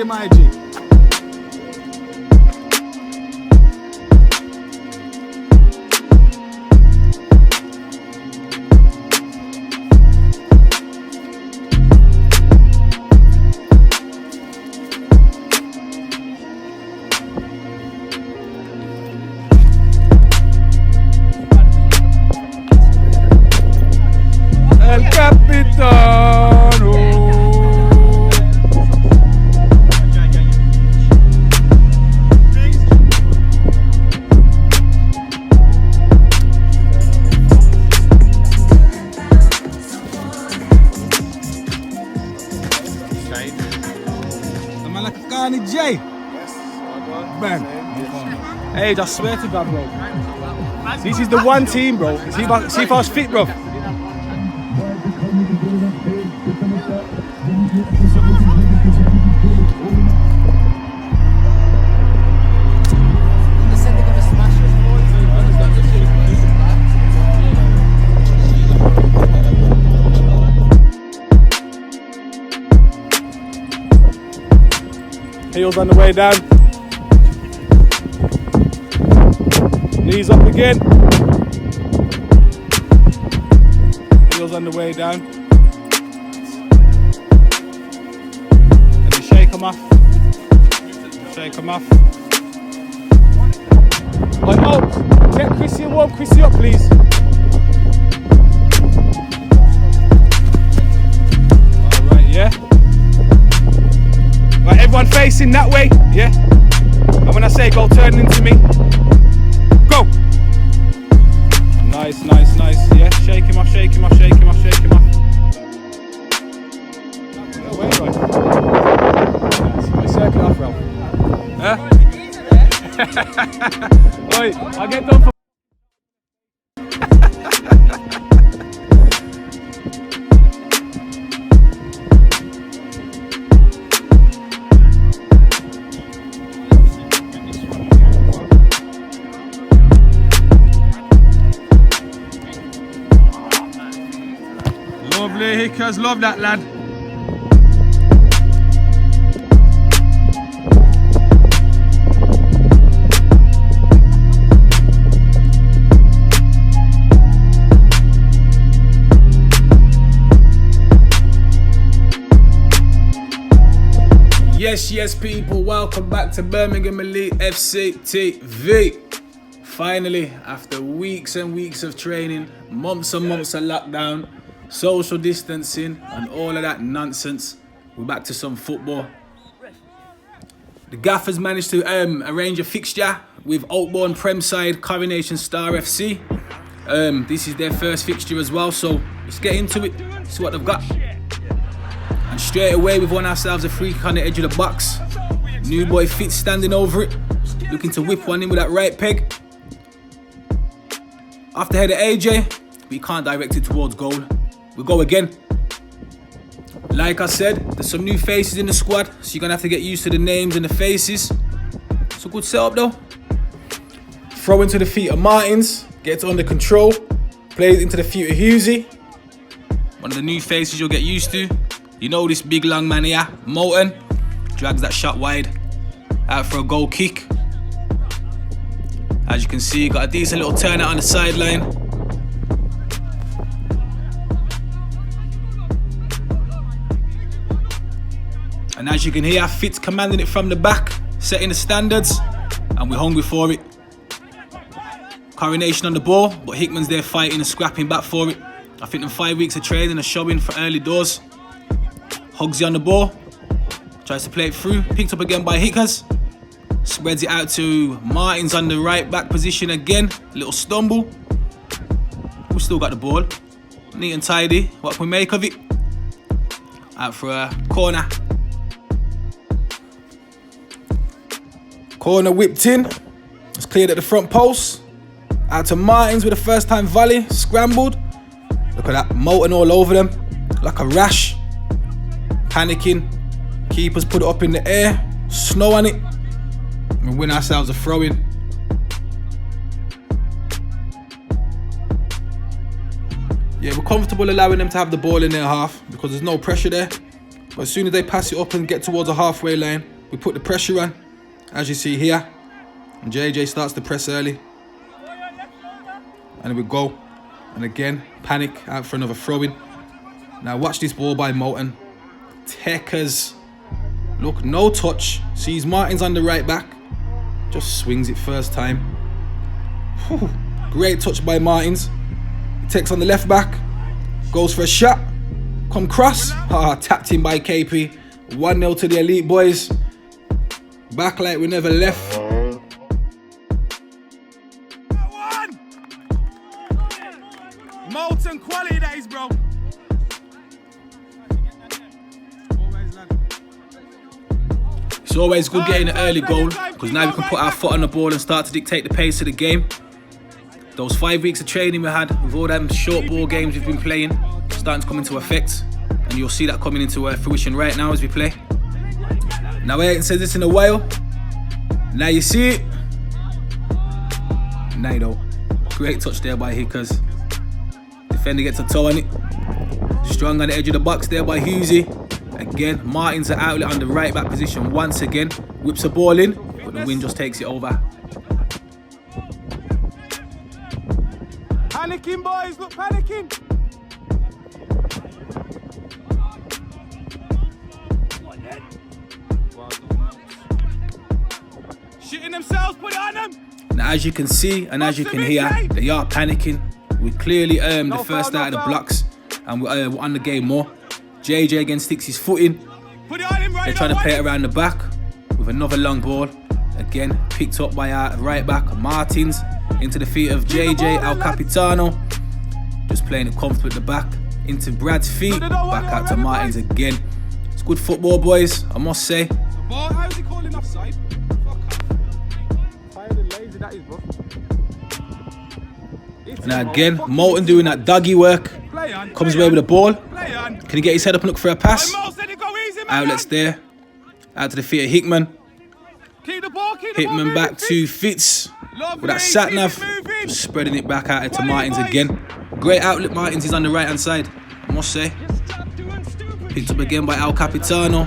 G, my G. El Capitano. The man like a Carney J. Man. Hey, I swear to God, bro. This is the one team, bro. See if I was fit, bro. Heels on the way down. Knees up again. Heels on the way down. And then shake them off. Shake them off. Oh, get Chrissy and warm Chrissy up, please. Alright, yeah. Right, everyone facing that way, yeah? And when I say go, turn into me. Go! Nice, nice, nice, yeah? Shake him off, shake him off, shake him off, shake him off. No way, right? Circle off, Ralph. Huh? Oi, I'll get done for. Lovely Hickers, love that lad. Yes, people, welcome back to Birmingham Elite FC TV. Finally, after weeks and weeks of training, months and months of lockdown, social distancing and all of that nonsense, we're back to some football. The gaffers managed to arrange a fixture with Oakbourne Prem side Coronation Star FC. This is their first fixture as well, so let's get into it, see what they've got. And straight away we've won ourselves a free kick on the edge of the box. New boy Fitz standing over it, looking to whip one in with that right peg. After header AJ, we can't direct it towards goal. We go again. Like I said, there's some new faces in the squad, so you're gonna have to get used to the names and the faces. It's a good setup though. Throw into the feet of Martins, gets under control, plays into the feet of Husey. One of the new faces you'll get used to. You know this big long man here, Moulton, drags that shot wide, out for a goal kick. As you can see, got a decent little turnout on the sideline. And as you can hear, Fitz commanding it from the back, setting the standards, and we're hungry for it. Coronation on the ball, but Hickman's there fighting and scrapping back for it. I think them 5 weeks of training are showing for early doors. Hugsy on the ball, tries to play it through, picked up again by Hickers. Spreads it out to Martins on the right back position again. Little stumble. We still got the ball. Neat and tidy. What can we make of it? Out for a corner. Corner whipped in. It's cleared at the front post. Out to Martins with a first time volley. Scrambled. Look at that. Molten all over them. Like a rash. Panicking. Keepers put it up in the air. Snow on it. We win ourselves a throw-in. Yeah, we're comfortable allowing them to have the ball in their half because there's no pressure there. But as soon as they pass it up and get towards a halfway line, we put the pressure on, as you see here. And JJ starts to press early. And we go. And again, panic out for another throw-in. Now watch this ball by Moulton. Tekers. Look, no touch. Sees Martins on the right back. Just swings it first time. Whew. Great touch by Martins. He takes on the left back. Goes for a shot. Come cross. Tapped in by KP. 1-0 to the elite boys. Back like we never left. Molten quality that is, bro. It's always good getting an early goal because now we can put our foot on the ball and start to dictate the pace of the game. Those 5 weeks of training we had with all them short ball games we've been playing starting to come into effect, and you'll see that coming into fruition right now as we play. Now I ain't said this in a while. Now you see it. Now you know. Great touch there by Hickers. Defender gets a toe on it. Strong on the edge of the box there by Hughesy. Again, Martin's an outlet on the right back position once again. Whips a ball in, but the wind just takes it over. Panicking, boys, look, panicking. Shitting themselves, put it on them. Now as you can see and as you can hear, they are panicking. We clearly the first out of the blocks and we're on the game more. JJ again sticks his foot in. They're trying to play it around the back with another long ball. Again, picked up by our right back, Martins, into the feet of JJ, El Capitano. Just playing it comfortable at the back. Into Brad's feet, back out to Martins again. It's good football, boys, I must say. How's he calling offside? Lazy that is, bro. Now again, Moulton doing that doggy work. Comes away with the ball. Can he get his head up and look for a pass? Outlets there. Out to the feet of Hickman. Hickman back to Fitz. With that sat-nav. Just spreading it back out to Martins again. Great outlet, Martins. He's on the right-hand side, I must say. Picked up again by El Capitano.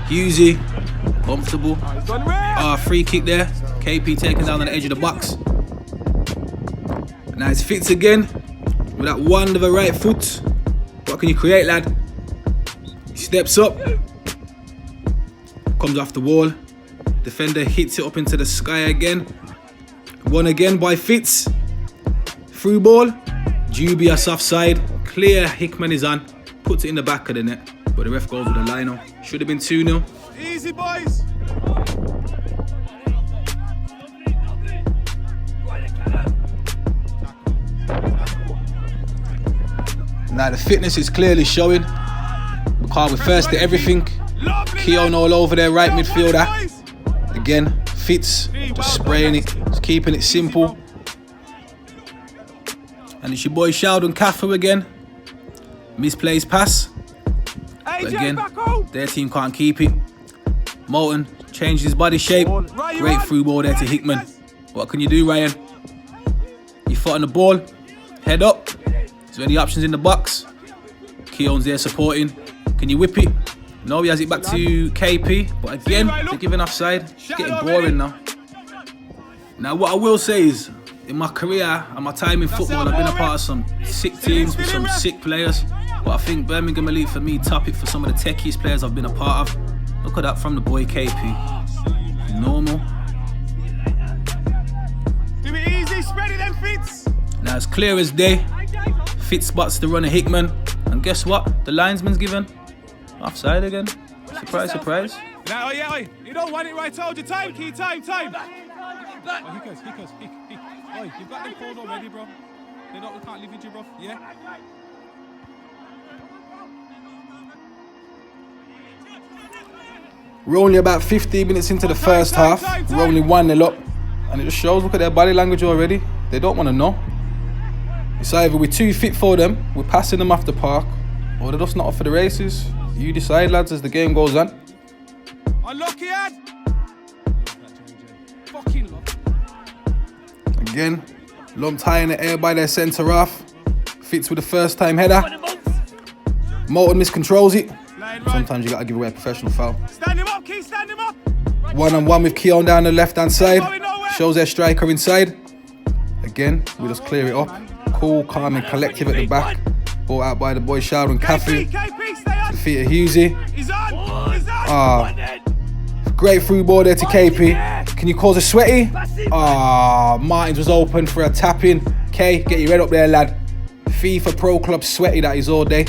Hughesy. Comfortable. Free kick there. KP taken down on the edge of the box. Now it's Fitz again. With that wand of a right foot. What can you create, lad? He steps up. Comes off the wall. Defender hits it up into the sky again. Won again by Fitz. Through ball. Dubious offside. Clear, Hickman is on. Puts it in the back of the net. But the ref goes with the line-up. Should have been 2-0. Easy, boys. Now the fitness is clearly showing. Because we're first to everything. Keown all over there, right midfielder. Again, Fitz, just spraying it, just keeping it simple. And it's your boy Sheldon Cafu again. Misplaced pass. But again, their team can't keep it. Moulton changed his body shape. Great through ball there to Hickman. What can you do, Ryan? You foot on the ball. Head up. Is there any options in the box? Keown's there supporting. Can you whip it? No, he has it back to KP. But again, they're giving offside. It's getting boring now. Now, what I will say is, in my career and my time in football, I've been a part of some sick teams with some sick players. But I think Birmingham Elite, for me, top it for some of the techiest players I've been a part of. Look at that from the boy KP. Normal. Do it easy, spread it then, Fitz. Now, it's clear as day. Fitz spots the runner Hickman. And guess what? The linesman's given offside again. Surprise, surprise. Now, you don't want it right, told you. Time, key, time. Hickers. Oi, you've got them calls already, bro. We can't leave with you, bro. Yeah? We're only about 15 minutes into the first half. We're only 1-0 up. And it just shows, look at their body language already. They don't want to know. It's either we're too fit for them, we're passing them off the park, or they're just not up for the races. You decide, lads, as the game goes on. Unlucky, Ad. Fucking lucky. Again, lumped high in the air by their centre half. Fitz with the first time header. Moulton miscontrols it. Sometimes you got to give away a professional foul. Stand him up, Keith, stand him up. 1-on-1 with Keon down the left-hand side. Shows their striker inside. Again, we just clear it up. Cool, calm and collective at the back. Brought out by the boy Sheldon Caffey. To the feet of Husey. Great through ball there to KP. Can you cause a sweaty? Martins was open for a tap-in. K, get your head up there, lad. FIFA Pro Club sweaty that is all day.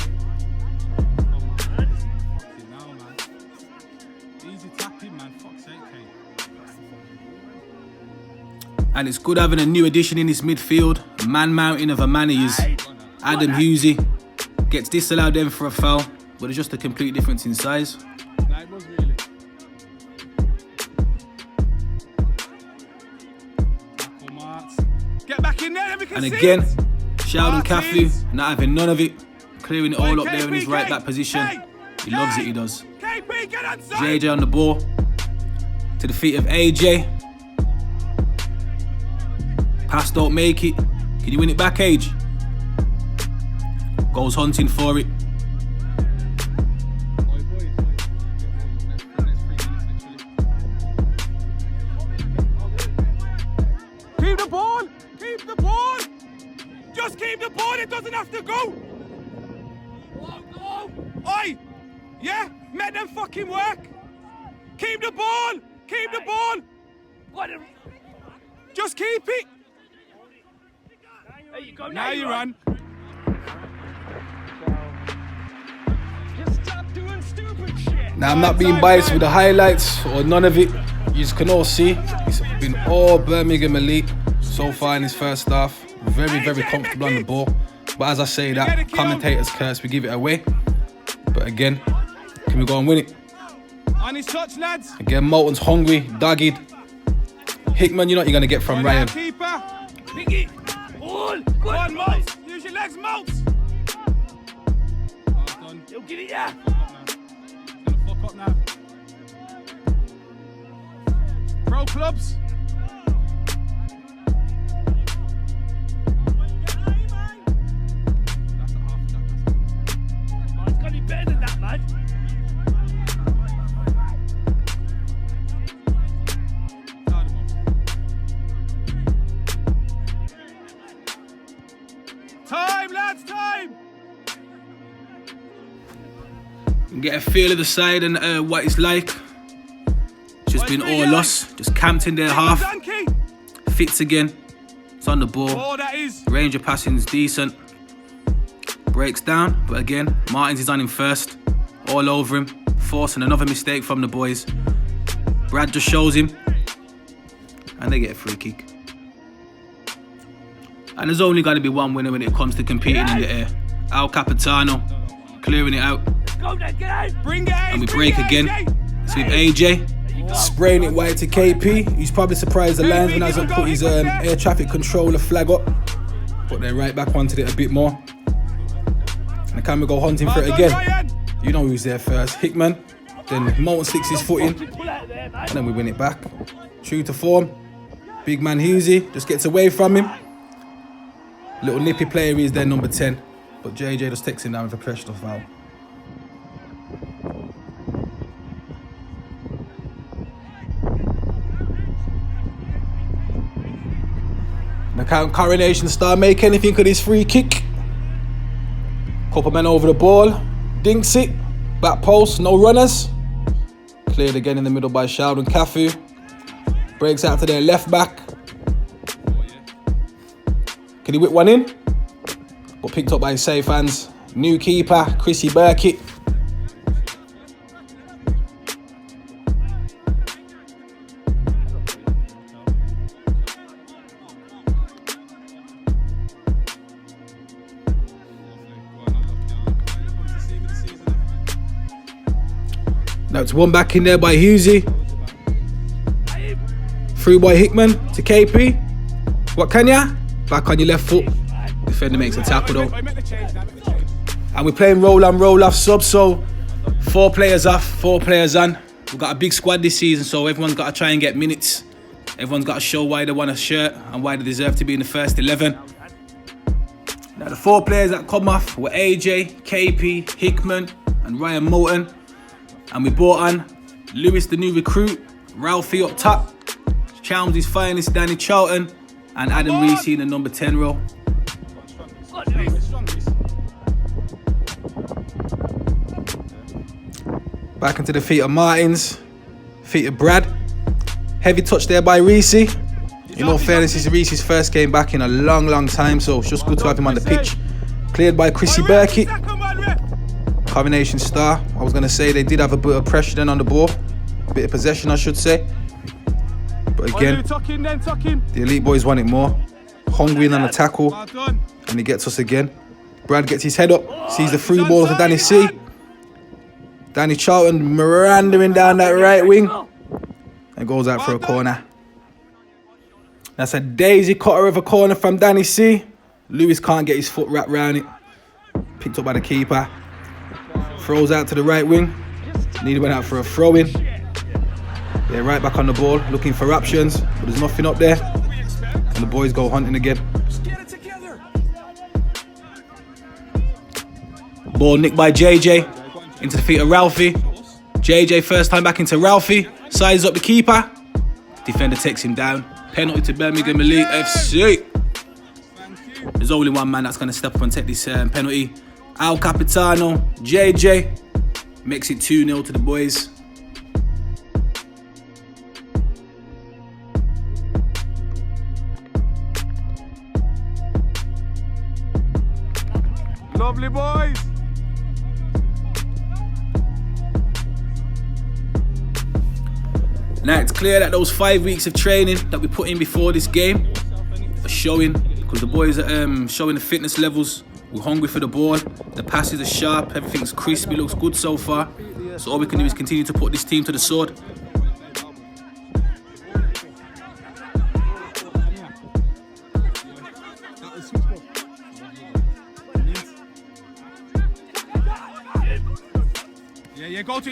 And it's good having a new addition in this midfield. A man mountain of a man he is. Adam Husey gets disallowed then for a foul, but it's just a complete difference in size. Get back in there, and again, Sheldon Caffey not having none of it. Clearing it all up there in his right back position. He loves it, he does. JJ on the ball. To the feet of AJ. Pass don't make it. Can you win it back, Age? Goes hunting for it. Keep the ball! Keep the ball! Just keep the ball, it doesn't have to go! Oi! Yeah? Make them fucking work! Keep the ball! Keep the ball! Just keep it! There you go, now you run. Just stop doing stupid shit. Now I'm not being biased with the highlights or none of it. You can all see it's been all Birmingham elite so far in his first half. Very, very comfortable on the ball. But as I say that, commentators curse, we give it away. But again, can we go and win it? On his touch, lads. Again, Moulton's hungry, dogged. Hickman, you know what you're going to get from Ryan. Keeper. Biggie. All. Go on, Moults. Use your legs, Moults. He'll get it, yeah. He's gonna fuck up now. Pro clubs. It's got to be better than that, man. Time, lads, time. Get a feel of the side and what it's like. Just been all lost. Just camped in their half. Fits again. It's on the ball. Oh, that is. Range of passing's decent. Breaks down, but again, Martins is on him first. All over him. Forcing another mistake from the boys. Brad just shows him. And they get a free kick. And there's only got to be one winner when it comes to competing in the air. Al Capitano clearing it out. Go then, get out. Bring it, And we break again. It's with AJ. Spraying it wide to KP. He's probably surprised the linesman hasn't put his air traffic controller flag up. But they're right back onto it a bit more. And the camera go hunting for it again. You know who's there first. Hickman. Then Moulton sticks his foot in. And then we win it back. True to form. Big man Husey just gets away from him. Little nippy player is there, number 10. But JJ just takes him down with a professional foul. Now can't Coronation Star make anything of this free kick. Couple men over the ball. Dinks it. Back post, no runners. Cleared again in the middle by Sheldon Caffey. Breaks out to their left back. Can he whip one in? But picked up by his safe hands. New keeper, Chrissy Burkitt. Now it's one back in there by Husey. Through by Hickman to KP. What can ya? Back on your left foot. Defender makes a tackle though. And we're playing roll on, roll off sub, so 4 players off, 4 players on. We've got a big squad this season, so everyone's got to try and get minutes. Everyone's got to show why they want a shirt and why they deserve to be in the first 11. Now the 4 players that come off were AJ, KP, Hickman and Ryan Moulton. And we brought on Lewis, the new recruit, Ralphie up top. Chelmsley's finest, Danny Charlton. And Adam Reese in the number 10 role. Back into the feet of Martins. Feet of Brad. Heavy touch there by Reese. In all fairness, this is Reese's first game back in a long time, so it's just good to have him on the pitch. Cleared by Chrissy Burkett. Coronation star. I was going to say they did have a bit of pressure then on the ball. A bit of possession, I should say. But again, the elite boys want it more. Hungry in on the tackle. And he gets us again. Brad gets his head up. Sees the through ball to Danny C. Danny Charlton mirandering down that right wing. And goes out for a corner. That's a daisy cutter of a corner from Danny C. Lewis can't get his foot wrapped around it. Picked up by the keeper. Throws out to the right wing. Nearly went out for a throw-in. They're right back on the ball, looking for options, but there's nothing up there. And the boys go hunting again. Ball nicked by JJ. Into the feet of Ralphie. JJ first time back into Ralphie. Sizes up the keeper. Defender takes him down. Penalty to Birmingham Elite FC. There's only one man that's going to step up and take this penalty. Al Capitano, JJ. Makes it 2-0 to the boys. Lovely boys. Now it's clear that those 5 weeks of training that we put in before this game are showing, because the boys are showing the fitness levels. We're hungry for the ball. The passes are sharp. Everything's crispy. Looks good so far. So all we can do is continue to put this team to the sword.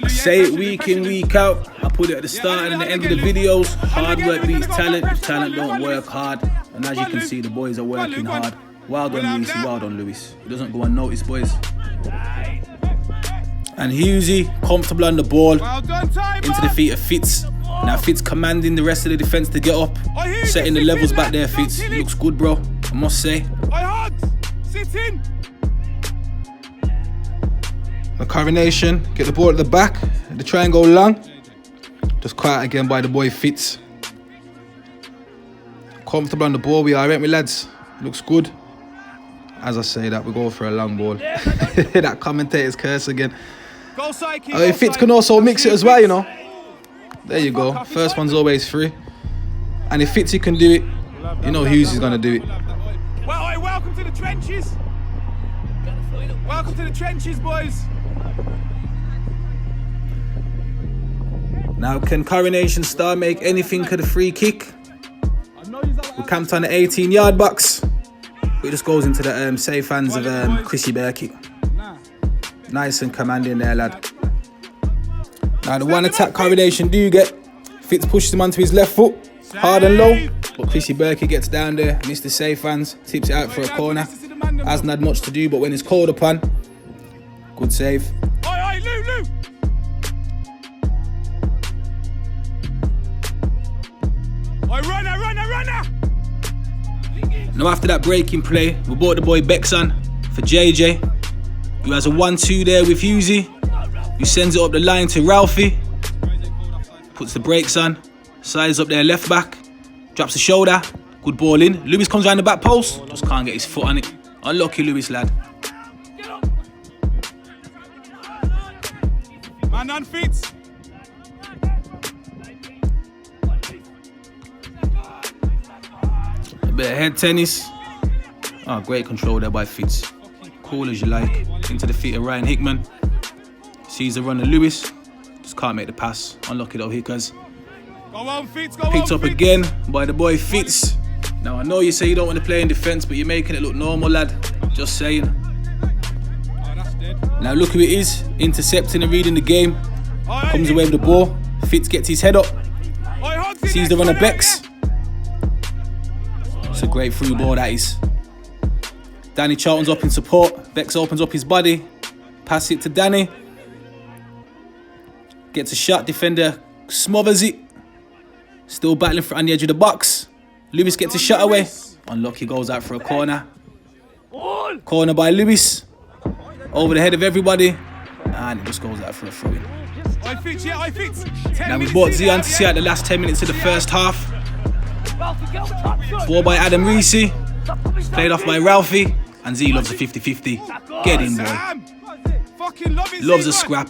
I say it week in, week out. I put it at the start and the end of the videos. Hard work beats talent. If talent don't work hard. And as you can see, the boys are working hard. Well done, Lewis. Well done, Lewis. He doesn't go unnoticed, boys. And Hughesy, comfortable on the ball. Into the feet of Fitz. Now Fitz commanding the rest of the defence to get up. Setting the levels back there, Fitz. Looks good, bro. I must say. Sit in. The Coronation, get the ball at the back. The try and go long. Just quiet again by the boy Fitz. Comfortable on the ball, we are, ain't we, lads? Looks good. As I say that, we go for a long ball. That commentator's curse again. Fitz can also mix it as well, you know. There you go. First one's always free. And if Fitzy can do it, you know Hughes is going to do it. Well, welcome to the trenches. Welcome to the trenches, boys. Now, can Coronation Star make anything of the free kick? We camped on the 18-yard box. It just goes into the safe hands of Chrissy Burkett. Nice and commanding there, lad. Now, the one attack Coronation do get. Fitz pushes him onto his left foot. Hard and low. But Chrissy Burkett gets down there. Missed the safe hands. Tips it out for a corner. Hasn't had much to do, but when it's called upon, good save. Lou. Runner. Now after that breaking play, we brought the boy Bex on for JJ, who has a 1-2 there with Hughesy, who sends it up the line to Ralphie, puts the brakes on, sides up there left back, drops the shoulder, good ball in. Lewis comes around the back post, just can't get his foot on it. Unlucky Lewis, lad. Man on Fitz. A bit of head tennis. Oh, great control there by Fitz. Cool as you like. Into the feet of Ryan Hickman. Sees the run of Lewis. Just can't make the pass. Unlucky though, Hickers. Go on, Fitz. Picked up again by the boy Fitz. Now I know you say you don't want to play in defence, but you're making it look normal, lad. Just saying. Now look who it is. Intercepting and reading the game. Comes away with the ball. Fitz gets his head up. Sees the runner Bex. It's a great through ball, that is. Danny Charlton's up in support. Bex opens up his body. Pass it to Danny. Gets a shot. Defender smothers it. Still battling for on the edge of the box. Lewis gets a shot away. Unlucky, goes out for a corner. All. Corner by Lewis. Over the head of everybody. And it just goes out for a throw-in. I fix, yeah, I fix. Now we brought Zion to see out the last 10 minutes of the first half. Ball by Adam Reese. Played off by Ralphie. And Z loves a 50-50. Get in, boy. Fucking love it, Loves a Zay, scrap.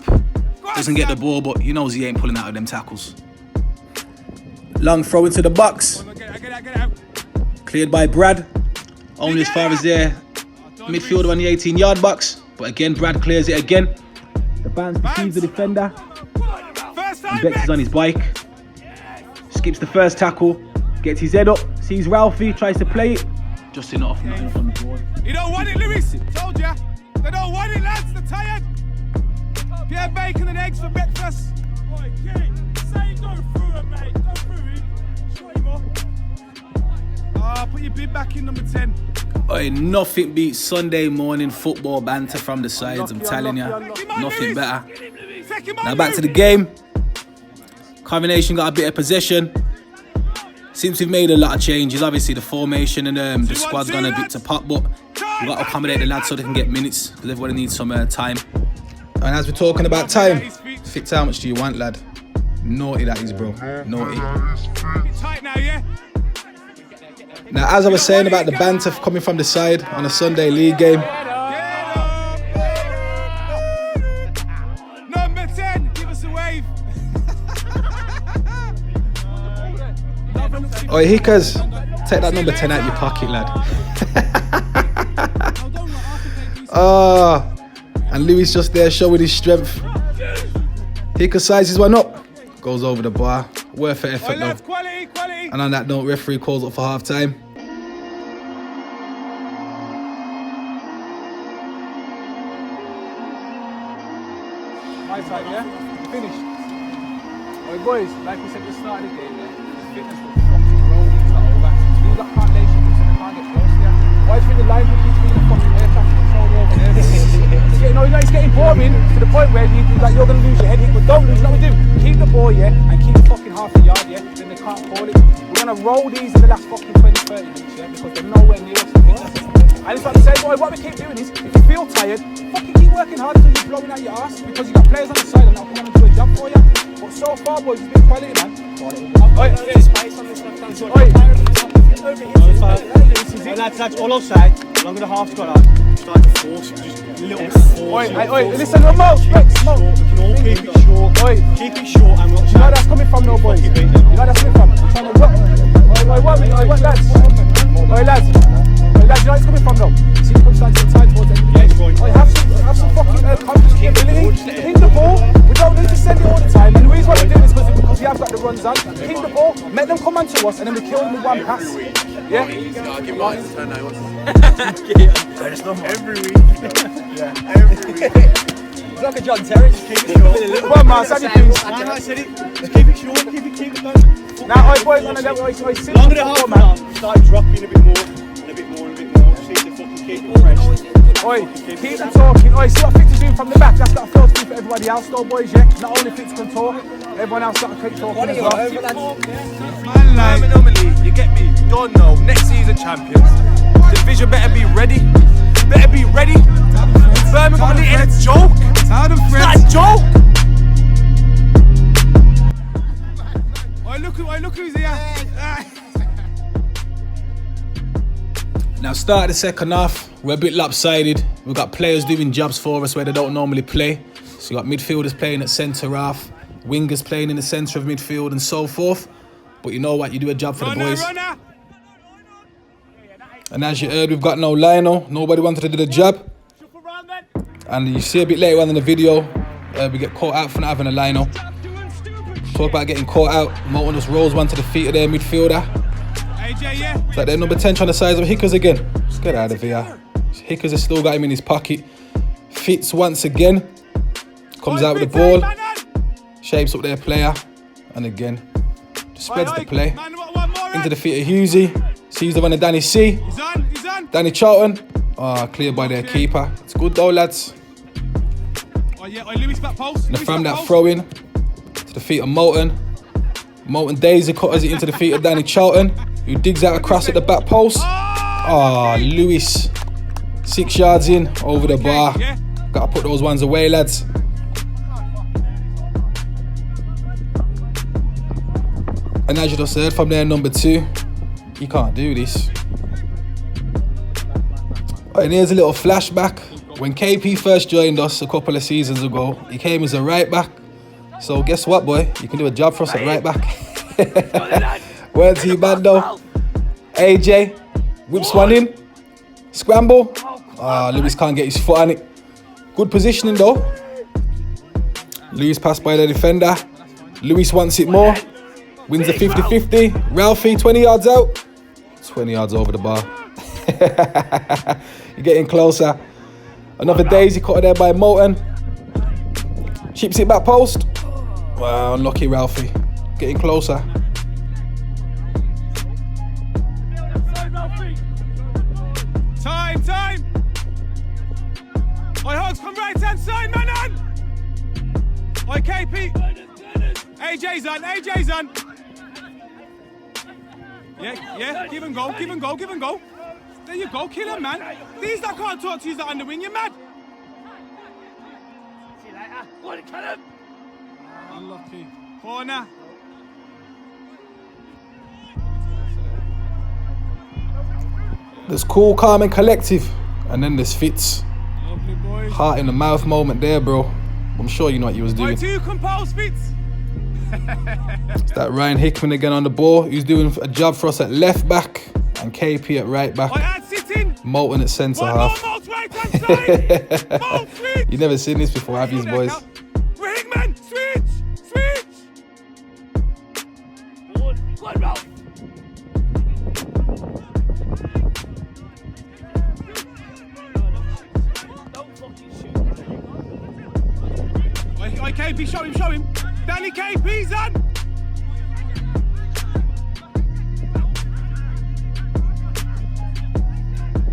Doesn't get the ball, but you know he ain't pulling out of them tackles. Long throw into the box. Get out. Cleared by Brad. Only as far as their midfielder on the 18-yard box. But again, Brad clears it again. The bounce deceives the defender. First And time, Bex is on his bike. Skips the first tackle. Gets his head up. Sees Ralphie. Tries to play it. Just enough. Not enough on the board. You don't want it, Lewis. Told ya. They don't want it, lads. They're tired. Pierre bacon and eggs for breakfast. Right, King, say go through it, mate. Go through it. Straight him off. Put your bib back in number 10. Oi, nothing beats Sunday morning football banter from the sides, I'm telling you. Nothing better. Take him on, Now back to the game. Coronation got a bit of possession. Since we've made a lot of changes, obviously the formation and the squad's gone a bit to pop, but we've got to accommodate the lads so they can get minutes, because everybody needs some time. And as we're talking about time, Fitz, how much do you want, lad? Naughty that is, bro. Naughty. Get tight now, yeah? Now, as I was saying about the banter coming from the side on a Sunday league game, Number 10, give us a wave. oi, Hickers, take that number 10 out your pocket, lad. And Louis just there showing his strength. Hickers sizes one up, goes over the bar. Worth the effort, though. Quality. And on that note, referee calls up for half time. My side, yeah? Finished. Alright, boys, like we said at the start of the game, yeah? The fitness will fucking roll into that over. These got coordination, so they can't get close here. Why do you think the line keeps being a fucking air traffic controller over there? It's getting boring to the point where you're going to lose your head hit, but don't lose, what we do. Keep the ball, yeah, and keep the fucking half a yard, yeah? Then they can't call it. We're going to roll these in the last fucking 20-30 minutes, yeah? Because they're nowhere near us to fitness. And it's like I say, boy, what we keep doing is, if you feel tired, fucking keep working hard until you're blowing out your ass, because you got players on the side and that'll come and do a job for you. But so far, boys, it's been quality, man. Oi, Space on this left hand side. Oi. Lads, all I'll say, longer the half's gone on, just like force, just little force. Oi, listen, Rex, We can all keep it short. Oi. Keep it short and watch You know where that's coming from, no, boys? You know where that's coming from? We're trying to what, lads? Oi, lads, you know where it's coming from, though? You see the punchline to the time towards the end of the game. Oi, have some fucking confidence and ability. King the ball. We don't need to send it all the time. And the reason why we're doing this is because we have got the runs on. King the ball, make them come onto us, and then we kill them with one pass. Yeah? every week. It's like a John Terry, just keep it short. Come on, man, Sandy, please. I said it, just keep it short, keep it going. Now, oi, boys, on the level, oi, sit Longer the the half ball, man. Start dropping a bit more, and a bit more, and a bit more. Just need to fucking keep it fresh. Oi, keep them talking. Oi, see what Fitz is doing from the back. That's got a flow to do for everybody else, though, boys, yeah? Not only Fitz can talk, everyone else got to keep talking as well. Birmingham Elite, you get me? Don't know. Next season champions. Division better be ready. Better be ready. Birmingham Elite ain't a joke. It's not a joke. Look who's here. Now, start of the second half, we're a bit lopsided. We've got players doing jobs for us where they don't normally play. So you've got midfielders playing at centre half, wingers playing in the centre of midfield and so forth. But you know what, you do a job for the boys. Runner. And as you heard, we've got no lino. Nobody wanted to do the job. And you see a bit later on in the video, we get caught out for not having a lino. Talk about getting caught out. Moulton just rolls one to the feet of their midfielder. AJ, yeah? It's like they're number 10 trying to size up Hickers again. Just get out of here. Hickers has still got him in his pocket. Fitz once again. Comes out with the ball. Shapes up their player. And again, just spreads the play. Into the feet of Hughesy. Sees the one of Danny C. He's on. Danny Charlton. Cleared by their keeper. It's good though, lads. Oh, yeah, Lewis back post. And from that throw in to the feet of Moulton. Molten Daisy cutters it into the feet of Danny Charlton, who digs out a cross at the back post. Ah, Lewis, 6 yards in, over the bar. Gotta put those ones away, lads. And as you just heard from there, number 2, you can't do this. And here's a little flashback. When KP first joined us a couple of seasons ago, he came as a right back. So guess what, boy? You can do a job for us at right back. Weren't too bad though. AJ whips one in. Scramble. Lewis can't get his foot on it. Good positioning though. Lewis passed by the defender. Lewis wants it more. Wins the 50-50. Ralphie, 20 yards out. 20 yards over the bar. You're getting closer. Another Daisy cutter there by Molten. Chips it back post. Wow, unlucky Ralphie. Getting closer. Time! Oi, Hogs, come right hand side, man on! Oi, KP! AJ's on! Yeah, give and go. There you go, kill him, man. These that can't talk to you that on the wing, you're mad. See you later. What, kill him? Unlucky. Corner. There's cool, calm and collective. And then there's Fitz. Lovely boys. Heart in the mouth moment there, bro. I'm sure you know what you was doing. 2 compose, Fitz. It's that Ryan Hickman again on the ball, who's doing a job for us at left back. And KP at right back. Molten at centre half. You never seen this before, have you, boys? Hickman, switch! Oi, KP, show him. Danny KP's on!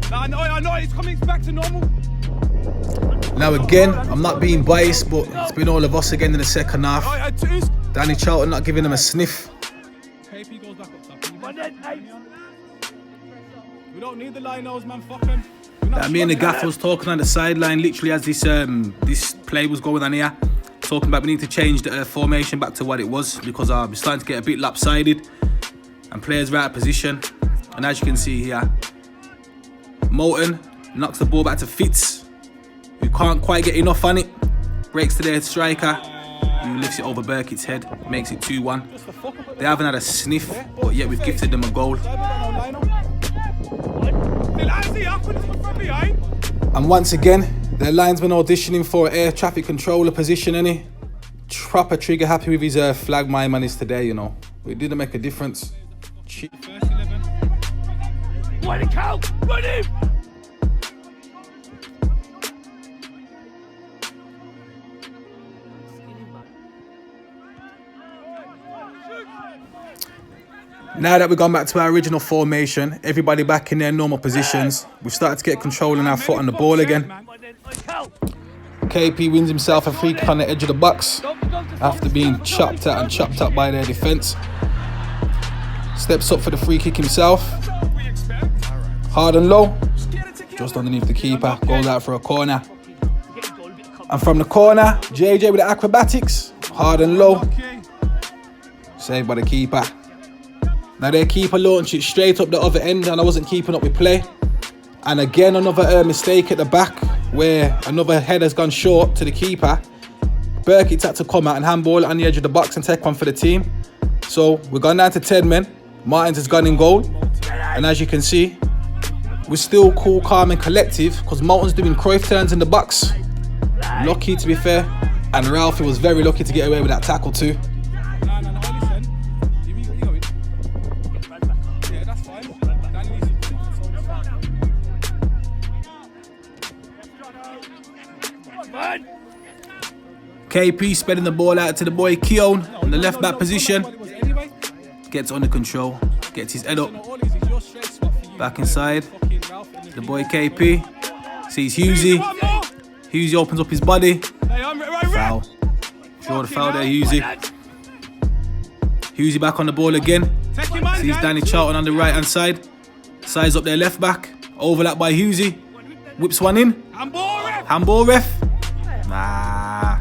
I know, it's coming back to normal. Now again, I'm not being biased, but it's been all of us again in the second half. Danny Charlton not giving him a sniff. KP goes back up top. We don't need the linos, man, fuck him. Me and the gaffer was talking on the sideline literally as this play was going on here. Talking about we need to change the formation back to what it was because we're starting to get a bit lopsided and players are out of position. And as you can see here, Molten knocks the ball back to Fitz, who can't quite get enough on it. Breaks to their striker, who lifts it over Burkitt's head, makes it 2-1. They haven't had a sniff, but yet we've gifted them a goal. And once again, their linesman auditioning for air traffic controller position, any proper trigger happy with his flag my man is today, you know. It didn't make a difference. Run him! Run him! Now that we've gone back to our original formation, everybody back in their normal positions, we've started to get control and our foot on the ball again. KP wins himself a free kick on the edge of the box after being chopped at by their defence. Steps up for the free kick himself. Hard and low, just underneath the keeper, goes out for a corner. And from the corner, JJ with the acrobatics, hard and low, saved by the keeper. Now their keeper launched it straight up the other end and I wasn't keeping up with play. And again another mistake at the back where another header's gone short to the keeper. Burkitt's had to come out and handball it on the edge of the box and take one for the team. So we're gone down to 10 men. Martins has gone in goal. And as you can see, we're still cool, calm and collective because Molten's doing Cruyff turns in the box. Lucky to be fair. And Ralphie was very lucky to get away with that tackle too. KP spreading the ball out to the boy Keown in the left back position. Gets under control, gets his head up. Back inside. The boy KP sees Hughesy. Hughesy opens up his body. Foul. Draw the foul there, Hughesy. Hughesy back on the ball again. Take your man, Sees Dan. Danny Charlton on the right hand side. Sides up their left back. Overlap by Hughesy. Whips one in. Handball, ref. Handball, ref. Nah.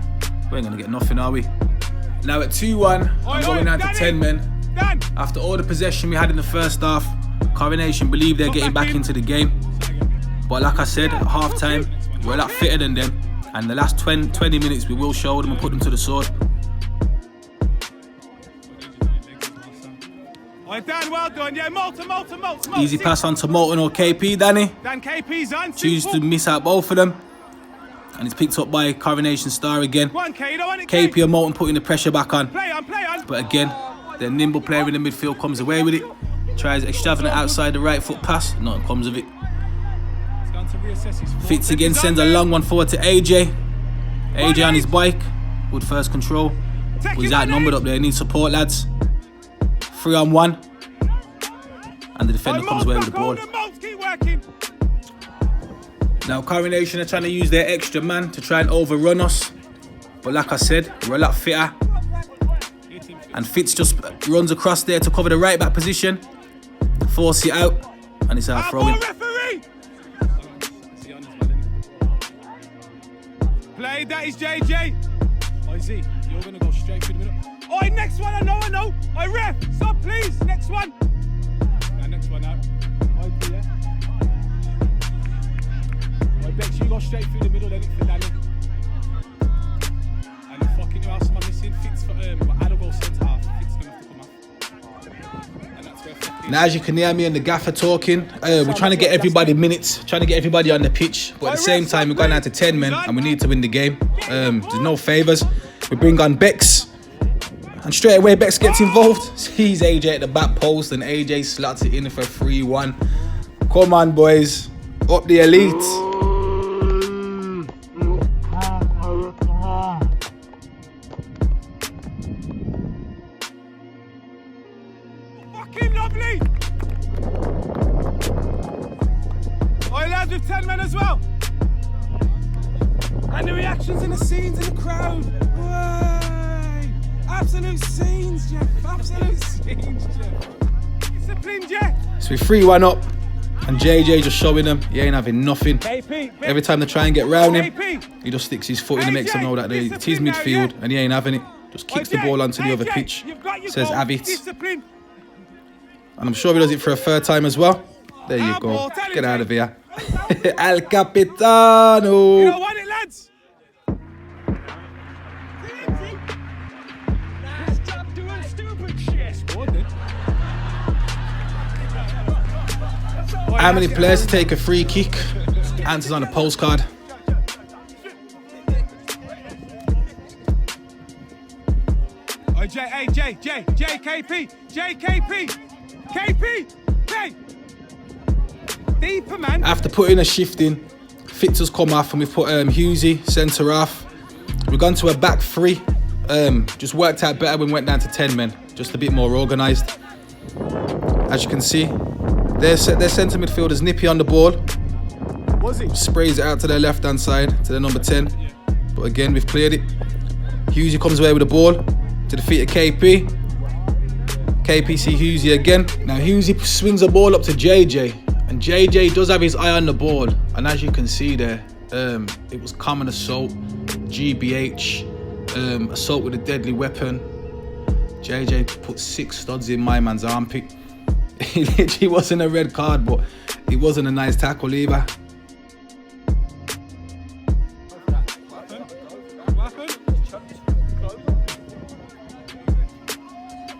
We ain't gonna get nothing, are we? Now at 2-1, I'm going down to 10 men. Dan. After all the possession we had in the first half, Coronation believe they're getting back into the game. But like I said, at half time, we're a lot fitter than them. And the last 20 minutes, we will show them and put them to the sword. Oh, Dan, well done. Yeah, Molten. Easy pass on to Molten or KP, Danny. Dan, KP's on. Chooses to miss out both of them. And it's picked up by Coronation Star again. Go on, K, you don't want it, K. KP and Molten putting the pressure back on. Play on. But again, their nimble player in the midfield comes away with it. Tries extravagant outside the right foot pass. Nothing comes of it. He's gone to reassess his form. Fitz again sends a long one forward to AJ. AJ on his bike. Good first control. But he's outnumbered up there. Needs support, lads. 3-on-1. And the defender comes away with the ball. Keep working. Now Coronation are trying to use their extra man to try and overrun us. But like I said, we're a lot fitter. And Fitz just runs across there to cover the right back position. Force it out. And it's out throwing. Referee. Play, that is JJ. Z, you're going to go straight through the middle. Oi, next one, I know. Oi, ref, stop, please. Next one. Now, next one out. Yeah. Bex, you go straight through the middle, then it's for Danny. And the fucking who else am I missing? Fitz for I'll go centre half. Fitz gonna have to come off. And that's where fucking. Now as you can hear me and the gaffer talking, we're trying to get everybody minutes, trying to get everybody on the pitch. But at the same time, we're going down to 10 men and we need to win the game. There's no favours. We bring on Bex. And straight away Bex gets involved. Sees AJ at the back post and AJ slots it in for 3-1. Come on, boys. Up the elite. Fucking lovely. Oi, lads, with 10 men as well. And the reactions and the scenes in the crowd. Way. Absolute scenes, Jeff. Absolute scenes, Jeff. Discipline, Jeff. So we 3-1 up. And JJ just showing them he ain't having nothing. KP, Every time they try and get round him, KP. he just sticks his foot in and makes them know that it's his midfield and he ain't having it. Just kicks the ball onto the other pitch. Says have it. Discipline. And I'm sure he does it for a third time as well. There you go. Get out of here. El Capitano. You don't want it, lads. Stop doing stupid shit. How many players to take a free kick? Answers on a postcard. Oh, KP. Deeper, man. After putting a shift in, Fitz has come off and we've put Hughesy centre half. We've gone to a back three. Just worked out better when we went down to 10 men. Just a bit more organised. As you can see, their centre midfielder's nippy on the ball. Was he? Sprays it out to their left hand side, to the number 10. But again, we've cleared it. Hughesy comes away with the ball to defeat a KP. KP see Hughesy again. Now Hughesy swings the ball up to JJ. And JJ does have his eye on the ball. And as you can see there, it was common assault, GBH, assault with a deadly weapon. JJ put 6 studs in my man's armpit. It literally wasn't a red card, but it wasn't a nice tackle either.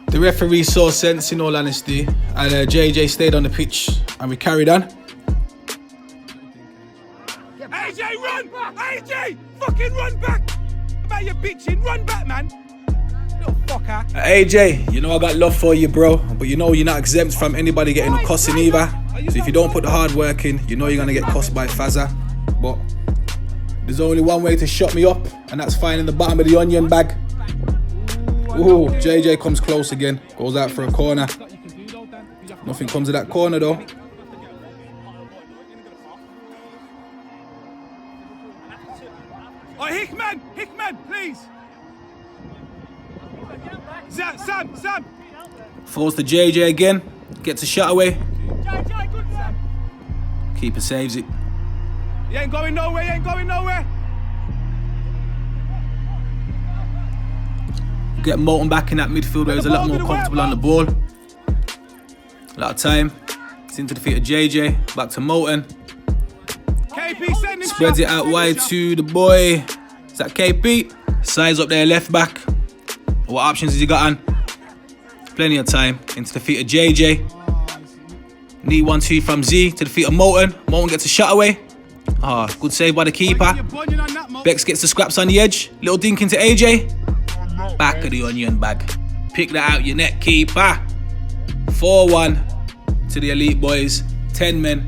The referee saw sense, in all honesty, and JJ stayed on the pitch and we carried on. AJ, run! AJ, fucking run back! About your bitching, run back, man! Little fucker. AJ, you know I got love for you, bro, but you know you're not exempt from anybody getting a cussing either. So if you don't put the hard work in, you know you're gonna get cussed by Fazza. But there's only one way to shut me up, and that's finding the bottom of the onion bag. Ooh, JJ comes close again, goes out for a corner. Nothing comes of that corner though. Oh, Hickman, please. Sam. Falls to JJ again. Gets a shot away. JJ, good man. Keeper saves it. He ain't going nowhere, he ain't going nowhere. Get Moulton back in that midfield where he's a lot more comfortable on the ball. A lot of time. It's into the feet of JJ. Back to Moulton. KP sending Spreads it out wide to the boy. Is that KP? Size up there, left back. What options has he got on? Plenty of time. Into the feet of JJ. Knee 1-2 from Z to the feet of Moulton. Moulton gets a shot away. Ah, good save by the keeper. Bex gets the scraps on the edge. Little dink into AJ. Back of the onion bag. Pick that out your net, keeper. 4-1 to the elite boys. 10 men.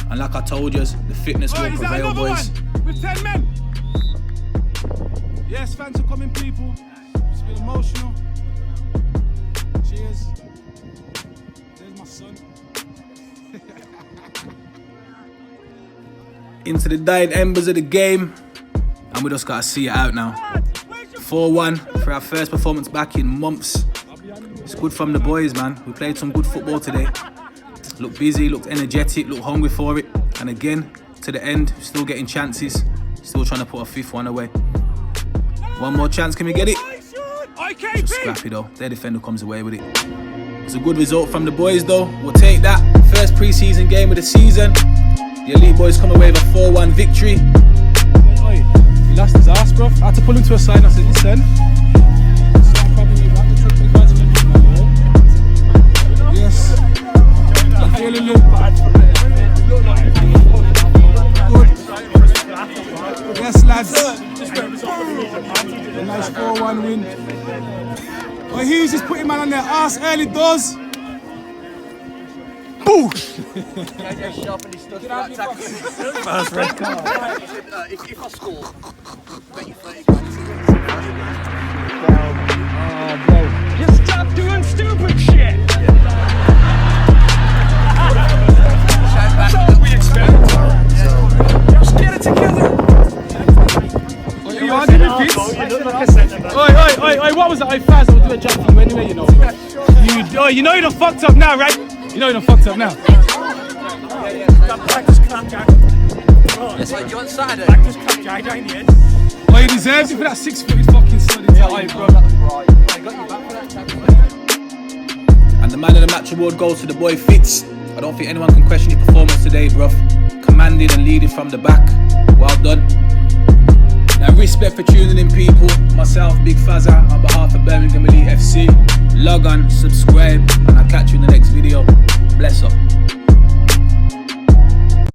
And like I told you, the fitness will prevail, boys. With 10 men. Yes, fans are coming, people. It's been emotional. Cheers. There's my son. Into the dying embers of the game. And we just gotta see it out now. 4-1 for our first performance back in months. It's good from the boys, man. We played some good football today. Looked busy, looked energetic, looked hungry for it. And again, to the end, still getting chances. Still trying to put a fifth one away. One more chance, can we get it? Just scrappy though. Their defender comes away with it. It's a good result from the boys though. We'll take that. First pre-season game of the season. The elite boys come away with a 4-1 victory. He lost his ass, bro. I had to pull him to a side and I said, listen. Yes. I'm feeling good. Good. Yes, lads. A nice 4-1 win. Well, Hughes just putting man on their ass early doors. Boosh! First red card. If I score, bet you 30 Oh, bro. Just stop doing stupid shit. That's all we expect. Just get it together. You want to do this? Oi, what was that? Oi, Faz, I'll do a job for you anyway, you know. You know you done fucked up now, right? You know you done fucked up now. Practice clap, Jack. Yes, mate, you on Saturday? Practice clap, Jack, ain't it? Oh, he deserves it for that 6-footed fucking stud into eye, bro. And the man of the match award goes to the boy Fitz. I don't think anyone can question his performance today, bruv. Commanding and leading from the back. Well done. Now respect for tuning in, people. Myself, Big Fazza, on behalf of Birmingham Elite FC. Log on, subscribe, and I'll catch you in the